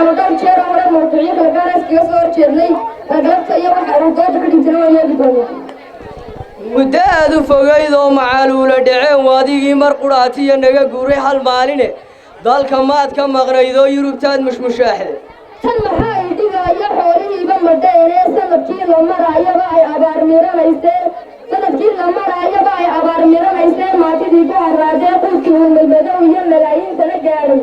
أنا دام شيرا ولا مرتعين الجالس كيسور شيرني رجلت أيوة حرقات كل جنوان يقدروا مداد فوقيدو معالولا دعين واديقي مرقراتي نغا غوري حال مالينه دالك ماد كمقنيدو يوروبتاد مش مشاحده tan maxaa idhigaaya xoolihiiba madheeree sanadkii la marayaba ay abaar miranayseen sanadkii la marayaba ay abaar miranayseen maatidii ku haraadee qulkii hulmalmadow iyo malaayiintana gaadhay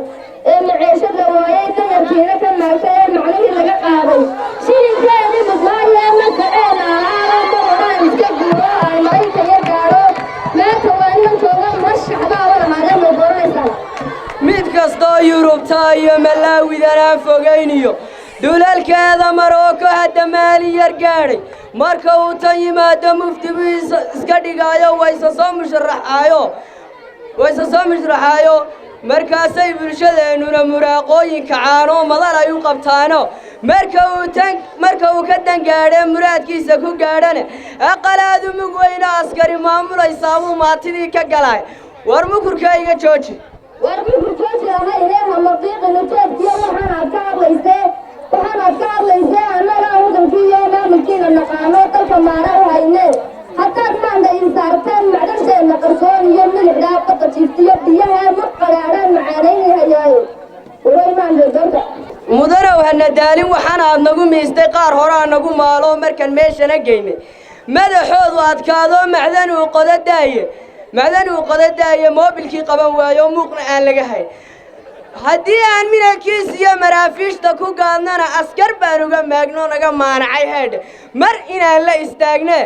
ee maciishad la waayay dayarkiina ka maagtay ee macnihii laga qaaday shilinkeedii mudmaayee makaceen alaaba maroraan iska guuro ay marinka iyo gaadho maanta waa nimankooda murashaxbaaba lahaadee ma goranaysaan mid kastoo yurubta iyo malaawidana fogayniyo dhulalkeeda Maroko hadda maali yar gaadhay marka uu tan yimaado muftigu iska dhigayo waysa soo mushraxayo markaasay bulshadeenuna muraaqooyinka caano madal ay u qabtaano marka uu ka dangaadhay muraadkiisa ku gaadhana aqalaadu mug weyna askari maamulaysaa uu maatidii ka galay war mukurkayga jooji warbigu joojilaha ileeha maqiiqina jeedkiyo waxaanaad ka hadlaysee annaga waddankiiyo maamulkiina naqaano dalka maana u haynee haddaad maanta insaarteen macdasheenna qarsoon iyo milixdaa badda jiiftiyo biyaha mar qadhaadhaan macaanayni hayaaye way maanta doonta mudanow hana daalin waxaan aad nagu miistay qaar hore aan nagu maalo markaan meeshana geynay madaxoodu adkaado macdan uu qodadaaye moobilkii qaban waayo muuqna aan laga hayn haddii aan minankiis iyo maraafiishta ku gaadnana askar baan uga maagno naga maanacay heedhe mar inaan la istaagne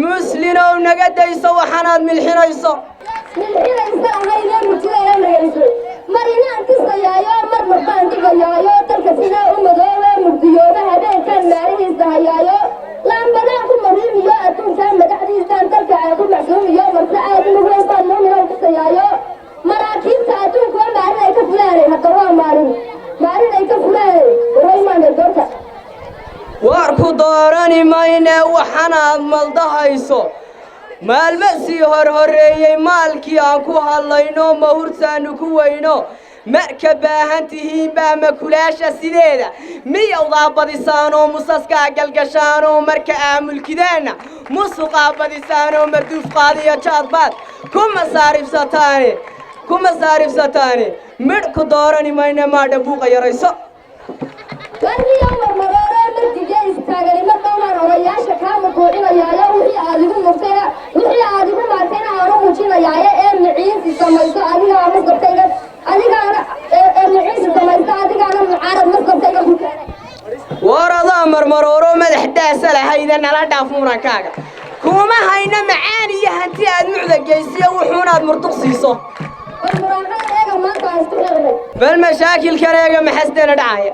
muslinow naga dayso waxaanaad milxinayso ahaynee murtidayna nagayso mar inaan kisayaayo mar marbaan dhigayaayo dalka sidaa u madoobe mugdiyooba habeenkaan maarihiisa hayaayo laambadaan ku mariimiyo adduunkaan madaxdiisaan dalka aan ku macsuumiyo marse aad nuguleysaan muuminaan kisayaayo maraakiibta adduunkuwa maalin ay ka fulaanay hadda waa maalin ay ka fulaanay way maanta doonta war ku doorani mayne waxaanaad maldahayso maalmo sii horhoreeyey maalkii aan ku hadlayno mahurtaanu ku weyno marka baahan tihiin baa makulaasha sideeda miyowdaa badisaanoo musaskaa galgashaanoo marka aamulkideena musuqaa badisaanoo marduuf qaadiyo jaadbaad kuma saarifsataane midh ku doorani mayne maadha buuqa yarayso warniyo marmaroore markige istaagani ma doomaan odayaasha kaa muquucinayaayo wixii aad igu maartayna aanu muujinayaayo ee maciinsi samayso adigaana mucarad masabtayga ku keenay war adaa marmarooro madax daasa lahayda nala dhaaf murankaaga kuma hayna macaan iyo hanti aad mucda geysiyo wuxuunaad murtuq siiso war muraaqada eega maanta aan isku xirnay bal mashaakilkan eega maxasdeena dhacaya